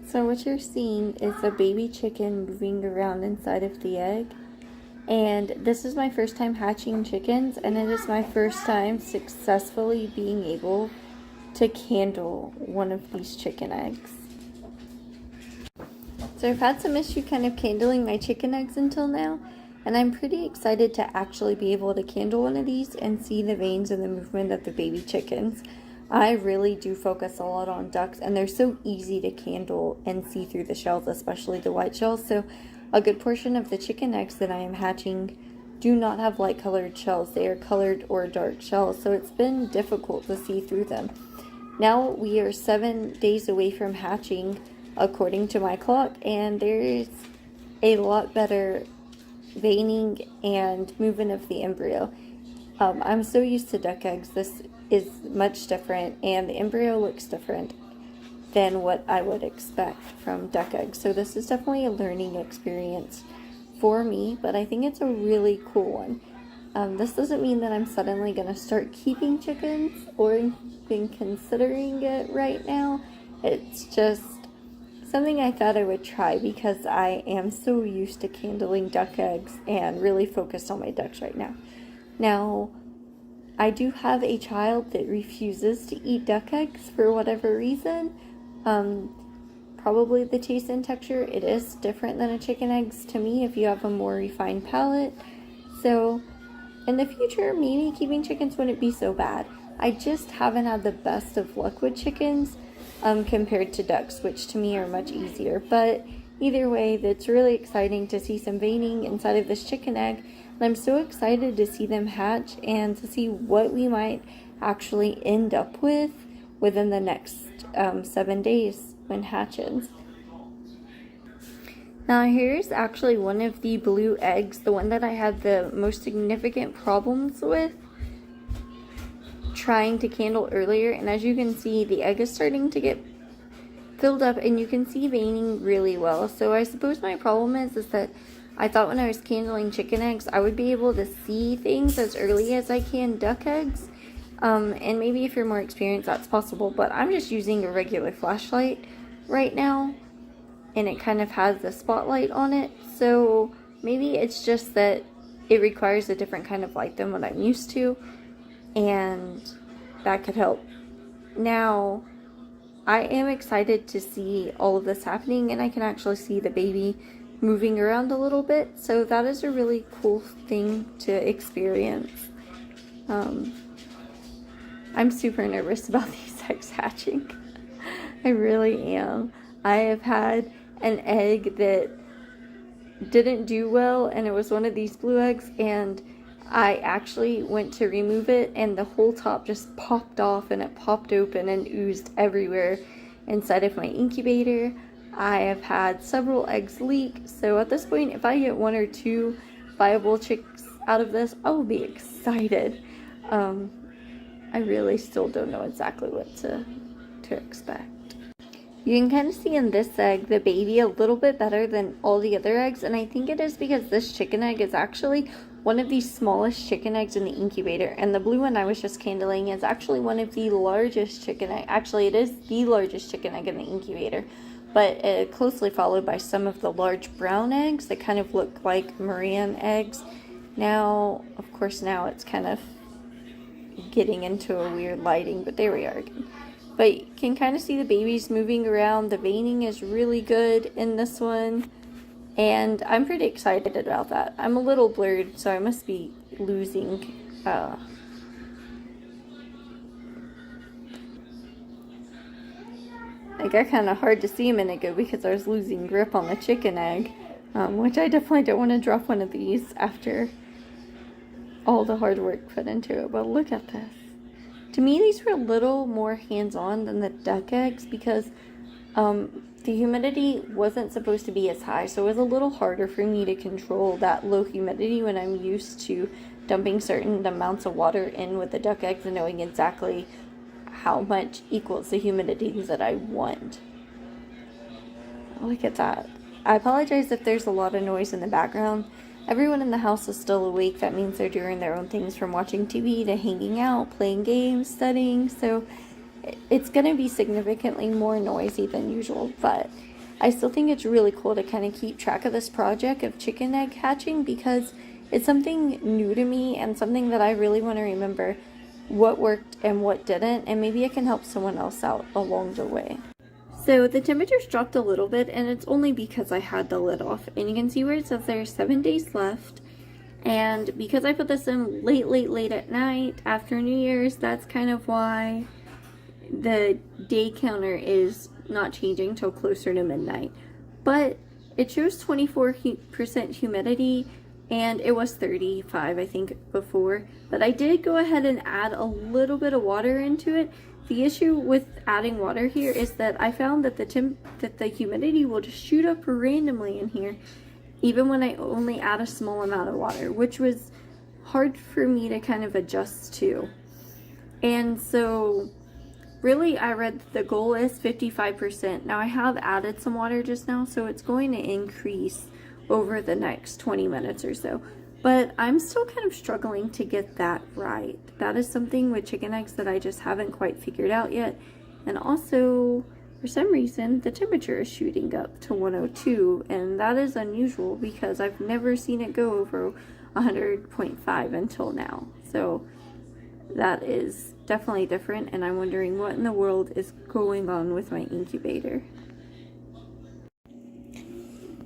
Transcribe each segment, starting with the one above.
So what you're seeing is a baby chicken moving around inside of the egg. And this is my first time hatching chickens, and it is my first time successfully being able to candle one of these chicken eggs. So I've had some issue kind of candling my chicken eggs until now, and I'm pretty excited to actually be able to candle one of these and see the veins and the movement of the baby chickens. I really do focus a lot on ducks, and they're so easy to candle and see through the shells, especially the white shells. So a good portion of the chicken eggs that I am hatching do not have light colored shells. They are colored or dark shells, so it's been difficult to see through them. Now we are 7 days away from hatching according to my clock, and there's a lot better veining and movement of the embryo. I'm so used to duck eggs. This is much different, and the embryo looks different than what I would expect from duck eggs. So this is definitely a learning experience for me, but I think it's a really cool one. This doesn't mean that I'm suddenly going to start keeping chickens or even considering it right now. It's just something I thought I would try because I am so used to candling duck eggs and really focused on my ducks right now. Now, I do have a child that refuses to eat duck eggs for whatever reason. Probably the taste and texture. It is different than a chicken eggs to me if you have a more refined palate. So in the future, maybe keeping chickens wouldn't be so bad. I just haven't had the best of luck with chickens compared to ducks, which to me are much easier. But either way, that's really exciting to see some veining inside of this chicken egg. And I'm so excited to see them hatch and to see what we might actually end up with within the next 7 days when hatches. Now here's actually one of the blue eggs, the one that I had the most significant problems with trying to candle earlier, and as you can see, the egg is starting to get filled up and you can see veining really well. So I suppose my problem is that I thought when I was candling chicken eggs I would be able to see things as early as I can duck eggs. And maybe if you're more experienced that's possible, but I'm just using a regular flashlight right now and it kind of has the spotlight on it, so maybe it's just that it requires a different kind of light than what I'm used to, and that could help. Now I am excited to see all of this happening, and I can actually see the baby moving around a little bit, so that is a really cool thing to experience. I'm super nervous about these eggs hatching. I really am. I have had an egg that didn't do well, and it was one of these blue eggs, and I actually went to remove it and the whole top just popped off and it popped open and oozed everywhere inside of my incubator. I have had several eggs leak, so at this point if I get 1 or 2 viable chicks out of this, I will be excited. I really still don't know exactly what to expect. You can kind of see in this egg the baby a little bit better than all the other eggs, and I think it is because this chicken egg is actually one of the smallest chicken eggs in the incubator, and the blue one I was just candling is actually one of the largest chicken egg. Actually, it is the largest chicken egg in the incubator, but closely followed by some of the large brown eggs that kind of look like Maran eggs. Now, of course, now it's kind of getting into a weird lighting, but there we are again. But you can kind of see the babies moving around. The veining is really good in this one, and I'm pretty excited about that. I'm a little blurred, so I must be losing I got kind of hard to see a minute ago because I was losing grip on the chicken egg, which I definitely don't want to drop one of these after all the hard work put into it. But look at this. To me, these were a little more hands-on than the duck eggs because the humidity wasn't supposed to be as high, so it was a little harder for me to control that low humidity when I'm used to dumping certain amounts of water in with the duck eggs and knowing exactly how much equals the humidity that I want. Look at that. I apologize if there's a lot of noise in the background. Everyone in the house is still awake. That means they're doing their own things, from watching TV to hanging out, playing games, studying. So it's going to be significantly more noisy than usual. But I still think it's really cool to kind of keep track of this project of chicken egg hatching, because it's something new to me and something that I really want to remember what worked and what didn't, and maybe I can help someone else out along the way. So the temperature's dropped a little bit, and it's only because I had the lid off, and you can see where it says there's 7 days left. And because I put this in late at night after New Year's, that's kind of why the day counter is not changing till closer to midnight. But it shows 24% humidity, and it was 35, I think, before. But I did go ahead and add a little bit of water into it. The issue with adding water here is that I found that the humidity will just shoot up randomly in here, even when I only add a small amount of water, which was hard for me to kind of adjust to. And so really, I read the goal is 55%. Now I have added some water just now, so it's going to increase over the next 20 minutes or so. But I'm still kind of struggling to get that right. That is something with chicken eggs that I just haven't quite figured out yet. And also, for some reason, the temperature is shooting up to 102, and that is unusual because I've never seen it go over 100.5 until now. So that is definitely different, and I'm wondering what in the world is going on with my incubator.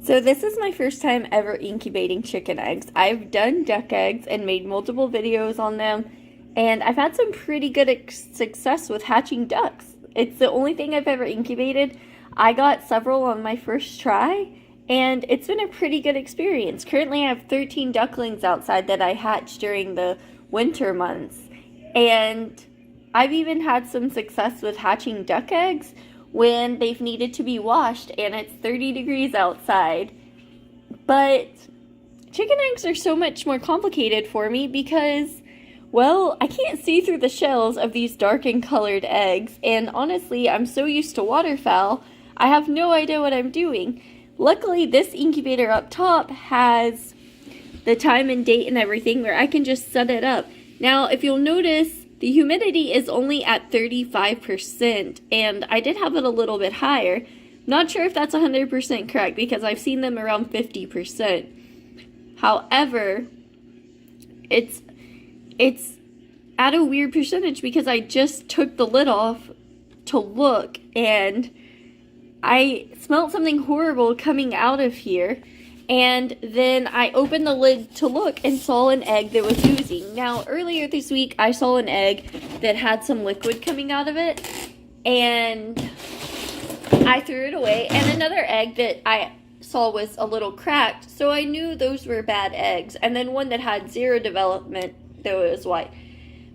So this is my first time ever incubating chicken eggs. I've done duck eggs and made multiple videos on them, and I've had some pretty good success with hatching ducks. It's the only thing I've ever incubated. I got several on my first try, and it's been a pretty good experience. Currently I have 13 ducklings outside that I hatched during the winter months, and I've even had some success with hatching duck eggs when they've needed to be washed and it's 30 degrees outside. But chicken eggs are so much more complicated for me because, well, I can't see through the shells of these darkened colored eggs, and honestly, I'm so used to waterfowl, I have no idea what I'm doing. Luckily, this incubator up top has the time and date and everything where I can just set it up. Now, if you'll notice, the humidity is only at 35%, and I did have it a little bit higher. Not sure if that's 100% correct because I've seen them around 50%. However, it's at a weird percentage because I just took the lid off to look, and I smelled something horrible coming out of here. And then I opened the lid to look and saw an egg that was oozing. Now, earlier this week, I saw an egg that had some liquid coming out of it, and I threw it away. And another egg that I saw was a little cracked, so I knew those were bad eggs. And then one that had zero development, though it was white.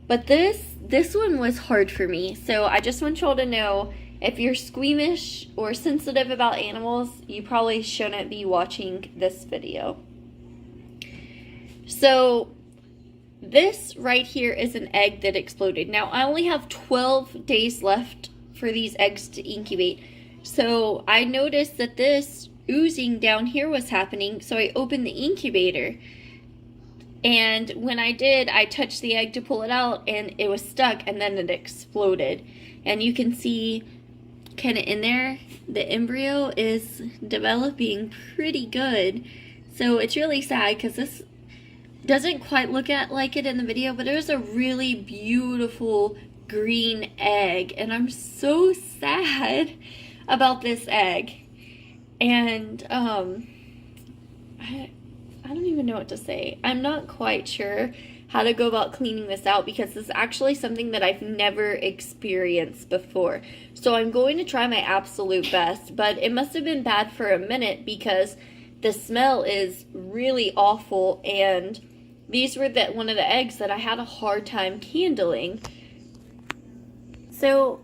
But this one was hard for me, so I just want y'all to know, if you're squeamish or sensitive about animals, you probably shouldn't be watching this video. So this right here is an egg that exploded. Now I only have 12 days left for these eggs to incubate. So I noticed that this oozing down here was happening, so I opened the incubator. And when I did, I touched the egg to pull it out and it was stuck, and then it exploded. And you can see kind of in there, the embryo is developing pretty good. So it's really sad because this doesn't quite look like it in the video, but it was a really beautiful green egg, and I'm so sad about this egg. And I don't even know what to say. I'm not quite sure how to go about cleaning this out because this is actually something that I've never experienced before. So I'm going to try my absolute best, but it must have been bad for a minute because the smell is really awful, and these were one of the eggs that I had a hard time handling. So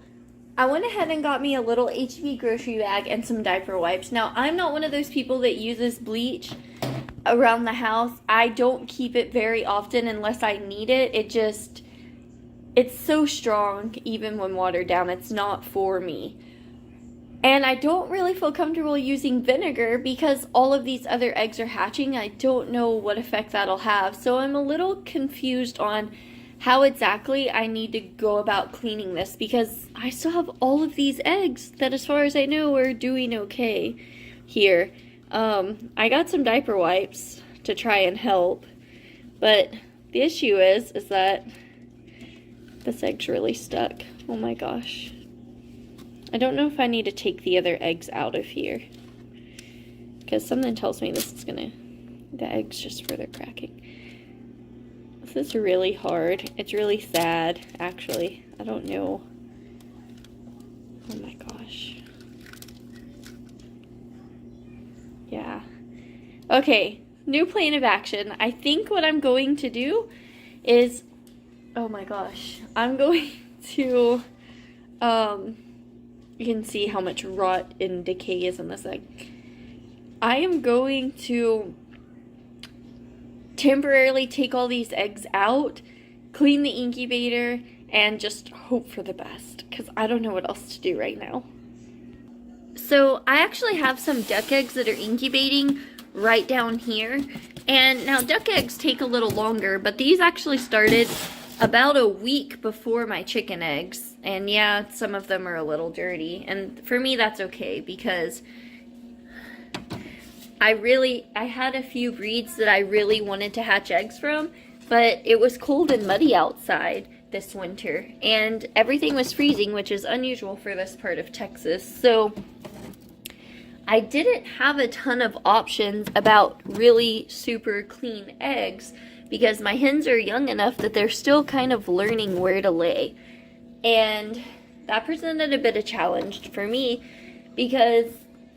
I went ahead and got me a little HB grocery bag and some diaper wipes. Now, I'm not one of those people that uses bleach around the house. I don't keep it very often unless I need it. It's so strong even when watered down. It's not for me. And I don't really feel comfortable using vinegar because all of these other eggs are hatching. I don't know what effect that'll have. So I'm a little confused on how exactly I need to go about cleaning this, because I still have all of these eggs that, as far as I know, are doing okay here. I got some diaper wipes to try and help, but the issue is that this egg's really stuck. Oh my gosh. I don't know if I need to take the other eggs out of here, because something tells me the egg's just further cracking. This is really hard. It's really sad, actually. I don't know. Oh my gosh. Yeah. Okay, new plan of action. I think what I'm going to do is, oh my gosh, I'm going to, you can see how much rot and decay is in this egg. I am going to temporarily take all these eggs out, clean the incubator, and just hope for the best, because I don't know what else to do right now. So I actually have some duck eggs that are incubating right down here, and now duck eggs take a little longer, but these actually started about a week before my chicken eggs, and yeah, some of them are a little dirty, and for me that's okay, because I had a few breeds that I really wanted to hatch eggs from, but it was cold and muddy outside this winter, and everything was freezing, which is unusual for this part of Texas, so I didn't have a ton of options about really super clean eggs, because my hens are young enough that they're still kind of learning where to lay, and that presented a bit of challenge for me, because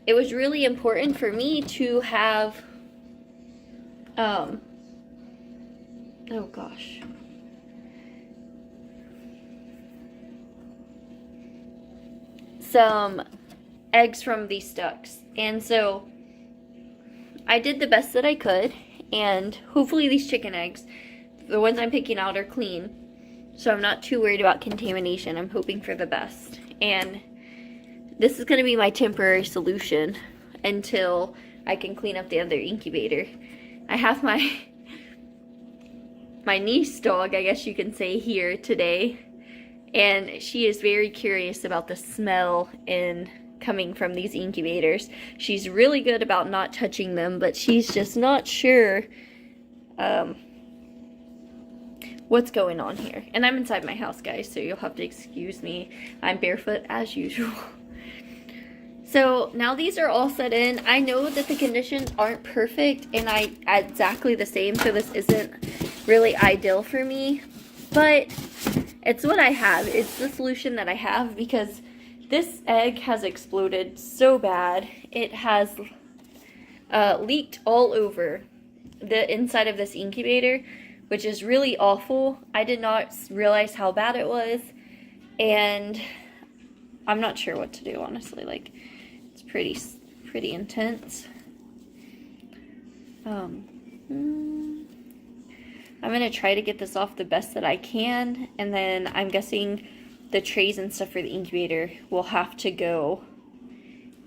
it was really important for me to have, oh gosh. Some eggs from these ducks. And so I did the best that I could, and hopefully these chicken eggs, the ones I'm picking out, are clean. So I'm not too worried about contamination. I'm hoping for the best. And this is going to be my temporary solution until I can clean up the other incubator. I have my niece dog, I guess you can say, here today, and she is very curious about the smell coming from these incubators. She's really good about not touching them, but she's just not sure what's going on here. And I'm inside my house, guys, so you'll have to excuse me. I'm barefoot as usual. So now these are all set in. I know that the conditions aren't perfect, and exactly the same, so this isn't really ideal for me, but it's what I have. It's the solution that I have, because this egg has exploded so bad. It has leaked all over the inside of this incubator, which is really awful. I did not realize how bad it was, and I'm not sure what to do, honestly. Like, it's pretty intense. I'm gonna try to get this off the best that I can, and then I'm guessing the trays and stuff for the incubator will have to go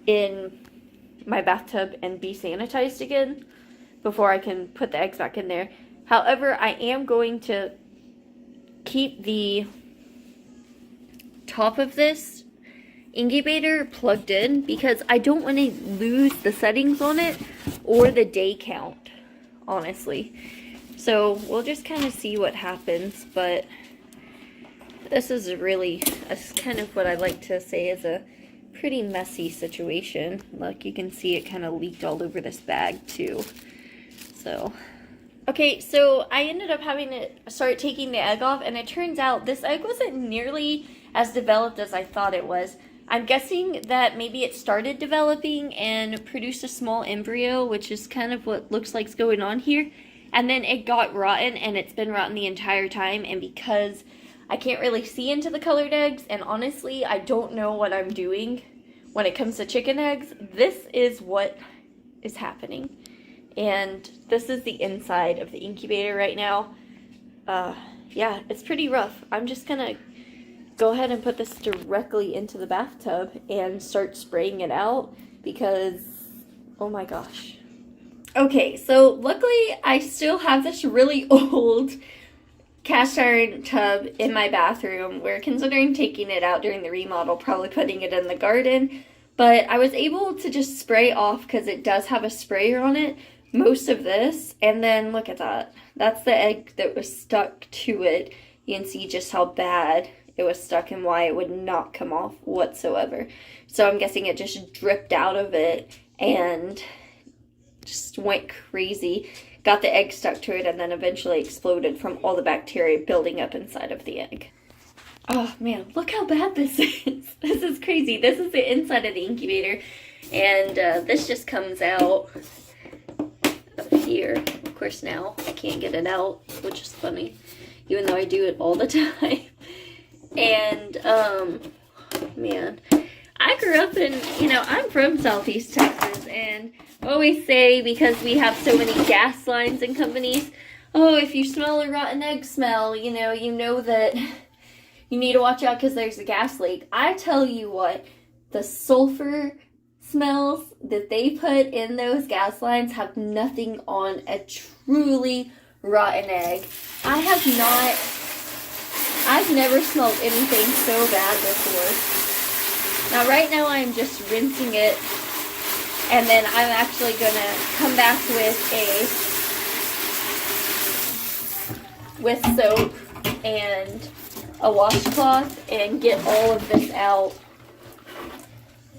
in my bathtub and be sanitized again before I can put the eggs back in there. However, I am going to keep the top of this incubator plugged in, because I don't want to lose the settings on it or the day count, honestly. So we'll just kind of see what happens, but this is kind of what I like to say is a pretty messy situation. Look, you can see it kind of leaked all over this bag too. So, okay, so I ended up having to start taking the egg off, and it turns out this egg wasn't nearly as developed as I thought it was. I'm guessing that maybe it started developing and produced a small embryo, which is kind of what looks like is going on here. And then it got rotten, and it's been rotten the entire time. And because I can't really see into the colored eggs, and honestly, I don't know what I'm doing when it comes to chicken eggs, this is what is happening. And this is the inside of the incubator right now. Yeah, it's pretty rough. I'm just gonna go ahead and put this directly into the bathtub and start spraying it out, because, oh my gosh. Okay, so luckily I still have this really old cast iron tub in my bathroom. We're considering taking it out during the remodel, probably putting it in the garden. But I was able to just spray off, because it does have a sprayer on it, most of this. And then look at that. That's the egg that was stuck to it. You can see just how bad it was stuck and why it would not come off whatsoever. So I'm guessing it just dripped out of it and just went crazy. Got the egg stuck to it and then eventually exploded from all the bacteria building up inside of the egg. Oh man, look how bad this is. This is crazy. This is the inside of the incubator. And this just comes out of here. Of course now I can't get it out, which is funny, even though I do it all the time. And, man, I grew up in, I'm from Southeast Texas, and I always say, because we have so many gas lines and companies, oh, if you smell a rotten egg smell, you know that you need to watch out because there's a gas leak. I tell you what, the sulfur smells that they put in those gas lines have nothing on a truly rotten egg. I've never smelled anything so bad before. Now right now I'm just rinsing it, and then I'm actually going to come back with soap and a washcloth and get all of this out,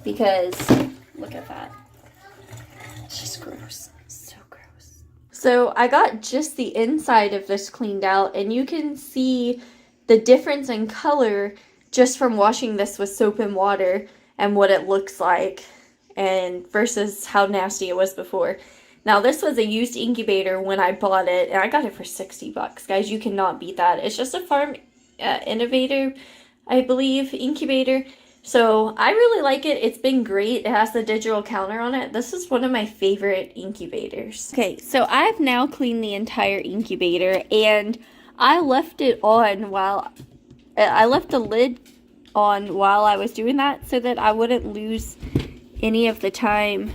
because look at that. It's just gross. So gross. So I got just the inside of this cleaned out, and you can see the difference in color just from washing this with soap and water and what it looks like, and versus how nasty it was before. Now this was a used incubator when I bought it, and I got it for $60. Guys, you cannot beat that. It's just a farm innovator, I believe, incubator. So I really like it. It's been great. It has the digital counter on it. This is one of my favorite incubators. Okay, so I've now cleaned the entire incubator, and I left it on I left the lid on while I was doing that so that I wouldn't lose any of the time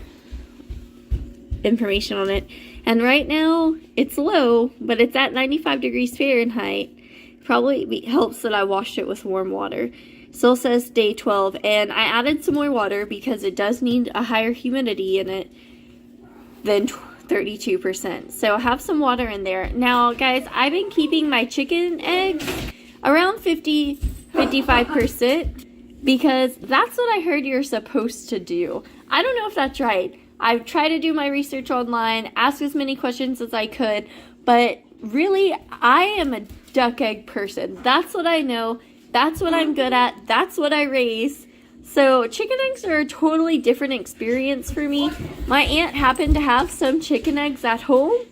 information on it. And right now it's low, but it's at 95 degrees Fahrenheit. Probably helps that I washed it with warm water. Still says day 12, and I added some more water because it does need a higher humidity in it than 32%. So I have some water in there. Now, guys, I've been keeping my chicken eggs around 55% because that's what I heard you're supposed to do. I don't know if that's right. I've tried to do my research online, ask as many questions as I could, but really, I am a duck egg person. That's what I know. That's what I'm good at. That's what I raise. So chicken eggs are a totally different experience for me. My aunt happened to have some chicken eggs at home,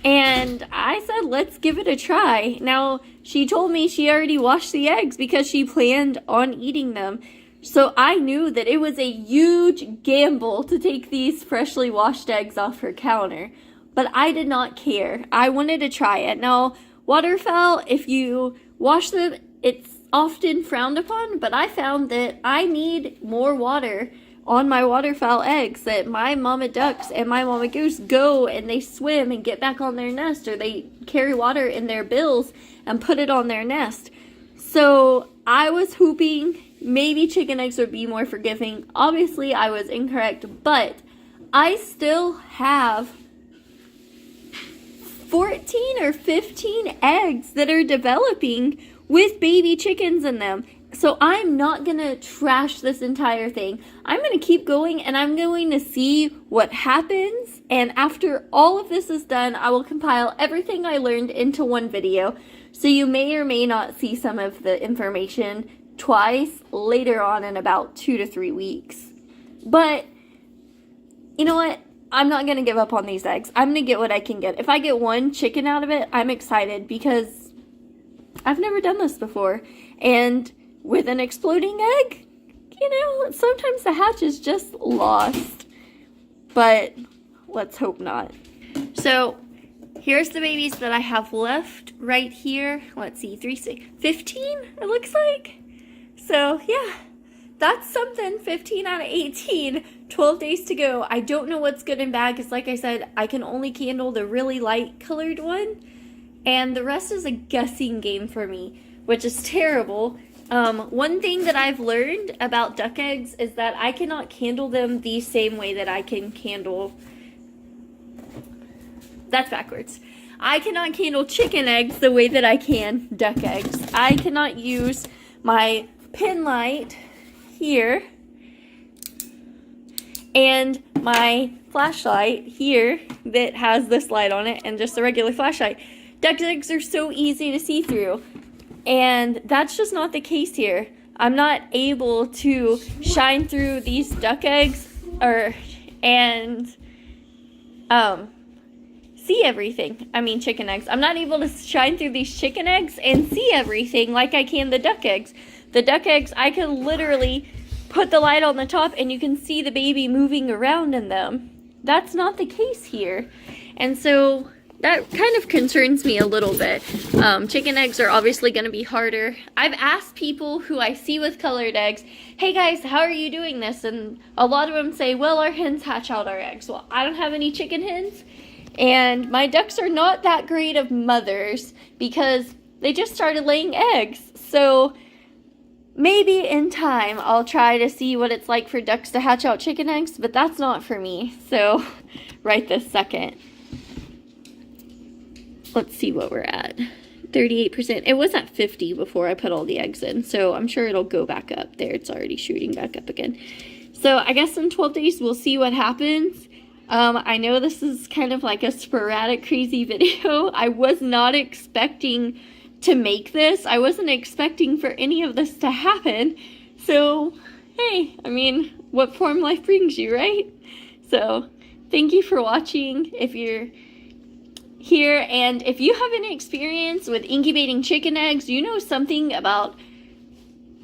and I said, let's give it a try. Now, she told me she already washed the eggs because she planned on eating them. So I knew that it was a huge gamble to take these freshly washed eggs off her counter. But I did not care. I wanted to try it. Now, waterfowl, if you wash them, it's often frowned upon, but I found that I need more water on my waterfowl eggs, that my mama ducks and my mama goose go and they swim and get back on their nest, or they carry water in their bills and put it on their nest. So I was hoping maybe chicken eggs would be more forgiving. Obviously, I was incorrect, but I still have 14 or 15 eggs that are developing with baby chickens in them. So I'm not going to trash this entire thing. I'm going to keep going, and I'm going to see what happens. And after all of this is done, I will compile everything I learned into one video. So you may or may not see some of the information twice later on in about 2 to 3 weeks. But you know what? I'm not going to give up on these eggs. I'm going to get what I can get. If I get one chicken out of it, I'm excited because I've never done this before. And with an exploding egg, sometimes the hatch is just lost. But let's hope not. So here's the babies that I have left right here. Let's see, 3, 6, 15 it looks like. So yeah, that's something. 15 out of 18, 12 days to go. I don't know what's good and bad because like I said, I can only handle the really light colored one. and the rest is a guessing game for me, which is terrible. One thing that I've learned about duck eggs is that I cannot candle them the same way that I can candle... That's backwards. I cannot candle chicken eggs the way that I can duck eggs. I cannot use my pin light here and my flashlight here that has this light on it and just a regular flashlight. Duck eggs are so easy to see through, and that's just not the case here. I'm not able to shine through these duck eggs and see everything. I mean chicken eggs. I'm not able to shine through these chicken eggs and see everything like I can the duck eggs. The duck eggs, I can literally put the light on the top and you can see the baby moving around in them. That's not the case here. And so that kind of concerns me a little bit. Chicken eggs are obviously going to be harder. I've asked people who I see with colored eggs, hey guys, how are you doing this? And a lot of them say, well, our hens hatch out our eggs. Well, I don't have any chicken hens, and my ducks are not that great of mothers because they just started laying eggs. So maybe in time I'll try to see what it's like for ducks to hatch out chicken eggs, but that's not for me. So right this second. Let's see what we're at. 38%. It was at 50 before I put all the eggs in, so I'm sure it'll go back up. There, it's already shooting back up again. So I guess in 12 days we'll see what happens. I know this is kind of like a sporadic, crazy video. I was not expecting to make this. I wasn't expecting for any of this to happen. So, hey, I mean, what form life brings you, right? So, thank you for watching if you're here, and if you have any experience with incubating chicken eggs, you know something about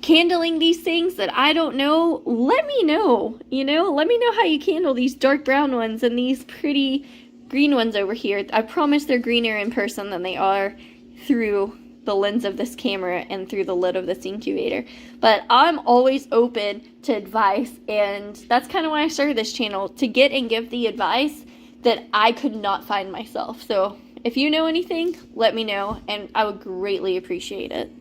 candling these things that I don't know, let me know. Let me know how you candle these dark brown ones and these pretty green ones over here. I promise they're greener in person than they are through the lens of this camera and through the lid of this incubator. But I'm always open to advice, and that's kind of why I started this channel, to get and give the advice that I could not find myself. So if you know anything, let me know, and I would greatly appreciate it.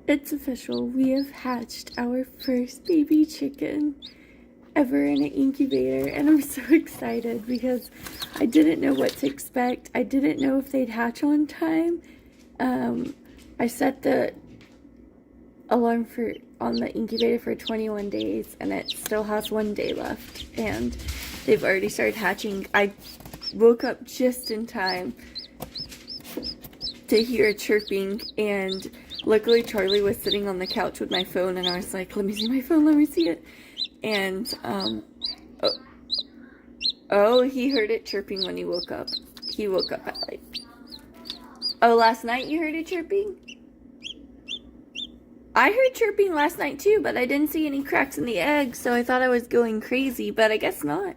It's official. We have hatched our first baby chicken ever in an incubator, and I'm so excited because I didn't know what to expect. I didn't know if they'd hatch on time. I set the alarm on the incubator for 21 days, and it still has 1 day left, and they've already started hatching. I woke up just in time to hear chirping, and luckily Charlie was sitting on the couch with my phone, and I was like, let me see my phone, let me see it. And oh, he heard it chirping when he woke up. He woke up at like, oh, last night you heard it chirping? I heard chirping last night too, but I didn't see any cracks in the egg, so I thought I was going crazy, but I guess not.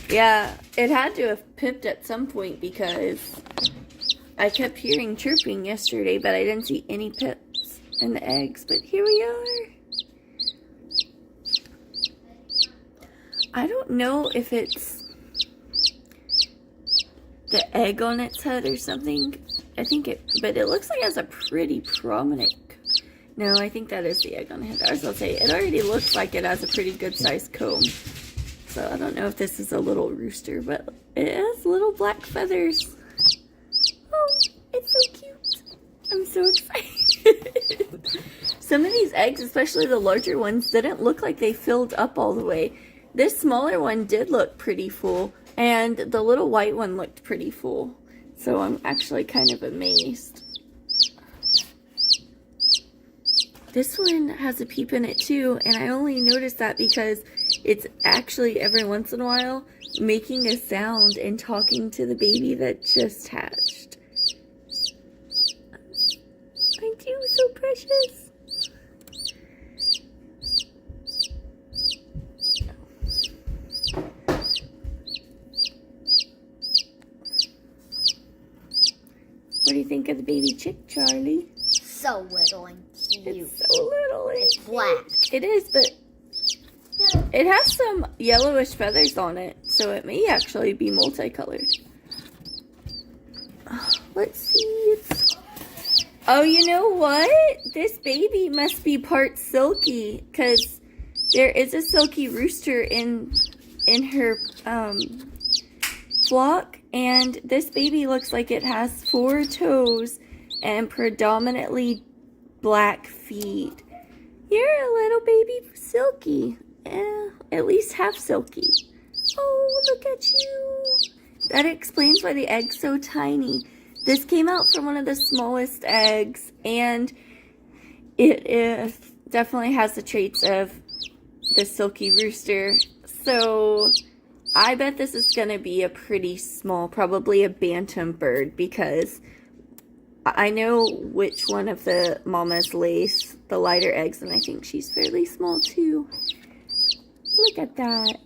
Yeah, it had to have pipped at some point because I kept hearing chirping yesterday, but I didn't see any pips in the eggs, but here we are. I don't know if it's the egg on its head or something. But it looks like it has a pretty prominent, no, I think that is the egg on the head. I was going to say, it already looks like it has a pretty good sized comb. So I don't know if this is a little rooster, but it has little black feathers. Oh, it's so cute. I'm so excited. Some of these eggs, especially the larger ones, didn't look like they filled up all the way. This smaller one did look pretty full, and the little white one looked pretty full. So I'm actually kind of amazed. This one has a peep in it too, and I only noticed that because it's actually every once in a while making a sound and talking to the baby that just hatched. I do, so precious. What do you think of the baby chick, Charlie? So little and cute. It's so little and it's black. It is, but it has some yellowish feathers on it, so it may actually be multicolored. Let's see. Oh, you know what? This baby must be part silky, because there is a silky rooster in her flock, and this baby looks like it has 4 toes and predominantly black feet. You're a little baby silky. At least half silky. Oh, look at you. That explains why the egg's so tiny. This came out from one of the smallest eggs, and it definitely has the traits of the silky rooster. So I bet this is going to be a pretty small, probably a bantam bird, because I know which one of the mamas lays the lighter eggs, and I think she's fairly small too. Look at that.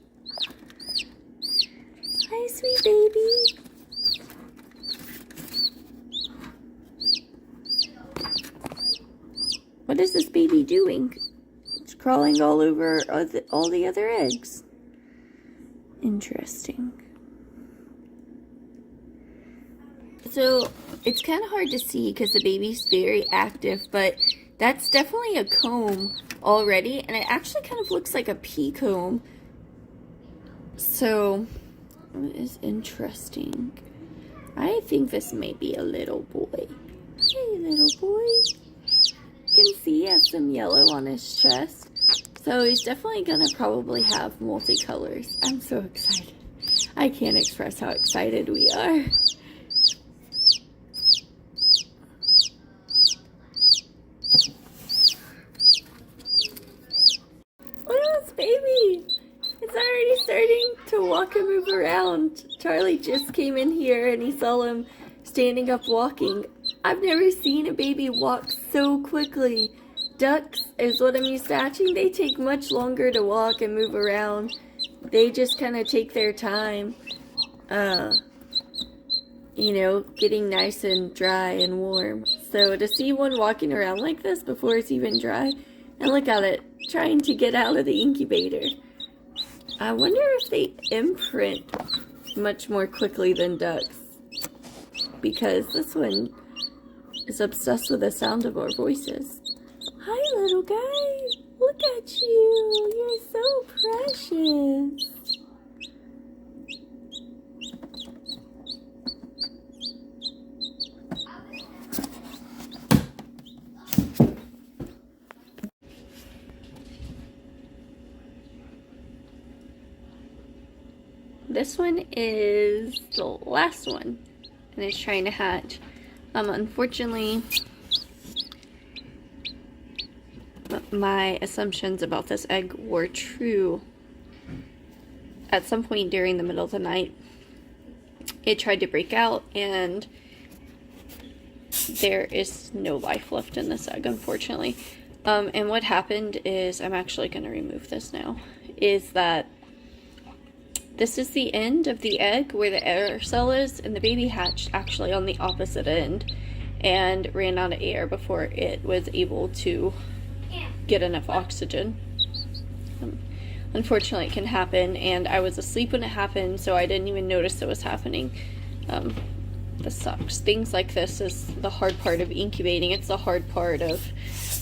Hi, sweet baby. What is this baby doing? It's crawling all over all the other eggs. Interesting. So it's kind of hard to see because the baby's very active, but that's definitely a comb already, and it actually kind of looks like a pea comb. So it is interesting. I think this may be a little boy. Hey, little boy. You can see he has some yellow on his chest. So he's definitely gonna probably have multicolors. I'm so excited. I can't express how excited we are. Look at this baby. It's already starting to walk and move around. Charlie just came in here and he saw him standing up walking. I've never seen a baby walk so quickly. Ducks is what I'm used to hatching. They take much longer to walk and move around. They just kind of take their time, you know, getting nice and dry and warm. So to see one walking around like this before it's even dry, and look at it, trying to get out of the incubator. I wonder if they imprint much more quickly than ducks, because this one is obsessed with the sound of our voices. Hi, little guy. Look at you. You're so precious. This one is the last one, and it's trying to hatch. Unfortunately, my assumptions about this egg were true. At some point during the middle of the night, it tried to break out, and there is no life left in this egg, unfortunately. And what happened is, I'm actually going to remove this now, is that this is the end of the egg where the air cell is, and the baby hatched actually on the opposite end and ran out of air before it was able to get enough oxygen. Unfortunately, it can happen, and I was asleep when it happened, so I didn't even notice it was happening. This sucks. Things like this is the hard part of incubating. It's the hard part of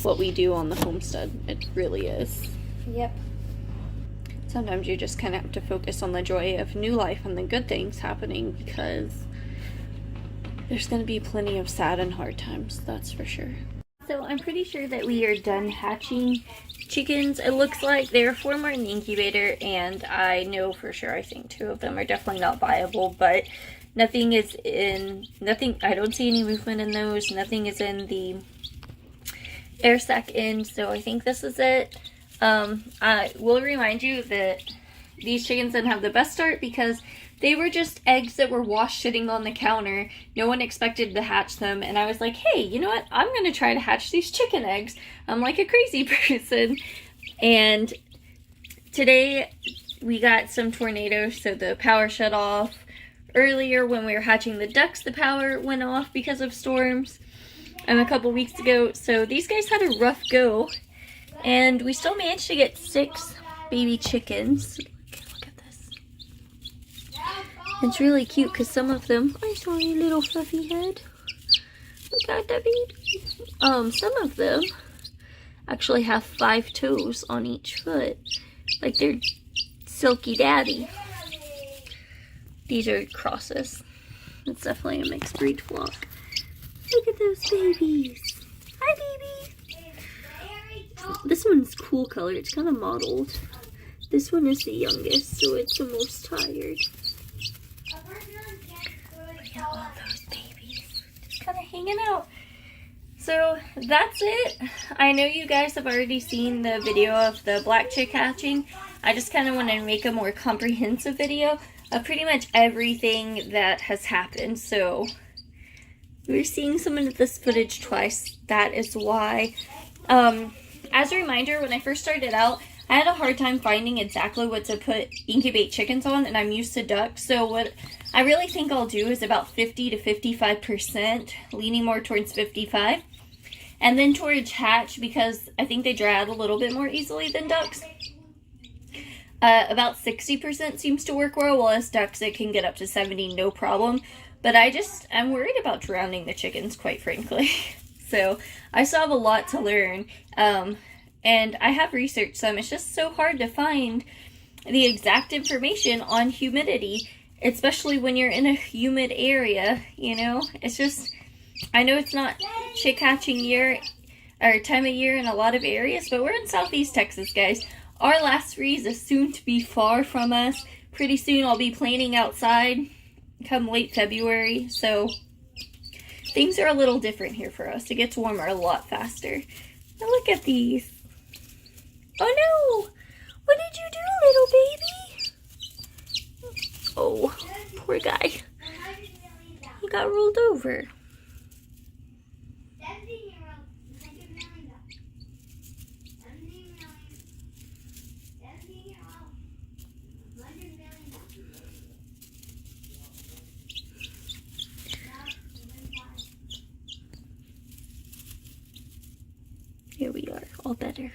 what we do on the homestead. It really is. Yep. Sometimes you just kind of have to focus on the joy of new life and the good things happening, because there's going to be plenty of sad and hard times, that's for sure. So I'm pretty sure that we are done hatching chickens. It looks like there are 4 more in the incubator, and I know for sure, I think 2 of them are definitely not viable, but nothing is in, I don't see any movement in those. Nothing is in the air sac end, so I think this is it. I will remind you that these chickens didn't have the best start because they were just eggs that were washed sitting on the counter. No one expected to hatch them, and I was like, hey, you know what? I'm going to try to hatch these chicken eggs. I'm like a crazy person. And today we got some tornadoes, so the power shut off. Earlier when we were hatching the ducks, the power went off because of storms a couple weeks ago. So these guys had a rough go. And we still managed to get 6 baby chickens. Look at this. It's really cute because some of them, I saw your little fluffy head. Look at that baby. Some of them actually have 5 toes on each foot, like their silky daddy. These are crosses. It's definitely a mixed breed flock. Look at those babies. Hi, baby. This one's cool color. It's kind of mottled. This one is the youngest, so it's the most tired. Look at all those babies. Just kind of hanging out. So that's it. I know you guys have already seen the video of the black chick hatching. I just kind of want to make a more comprehensive video of pretty much everything that has happened. So we're seeing some of this footage twice. That is why. As a reminder, when I first started out, I had a hard time finding exactly what to put incubate chickens on, and I'm used to ducks. So what I really think I'll do is about 50 to 55%, leaning more towards 55. And then towards hatch, because I think they dry out a little bit more easily than ducks. About 60% seems to work well, while as ducks it can get up to 70, no problem. But I'm worried about drowning the chickens, quite frankly. So I still have a lot to learn, and I have researched some. It's just so hard to find the exact information on humidity, especially when you're in a humid area, you know? It's just, I know it's not chick hatching year or time of year in a lot of areas, but we're in Southeast Texas, guys. Our last freeze is soon to be far from us. Pretty soon I'll be planning outside come late February, so things are a little different here for us. It gets warmer a lot faster. Now look at these. Oh no! What did you do, little baby? Oh, poor guy. He got rolled over. Here we are, all better.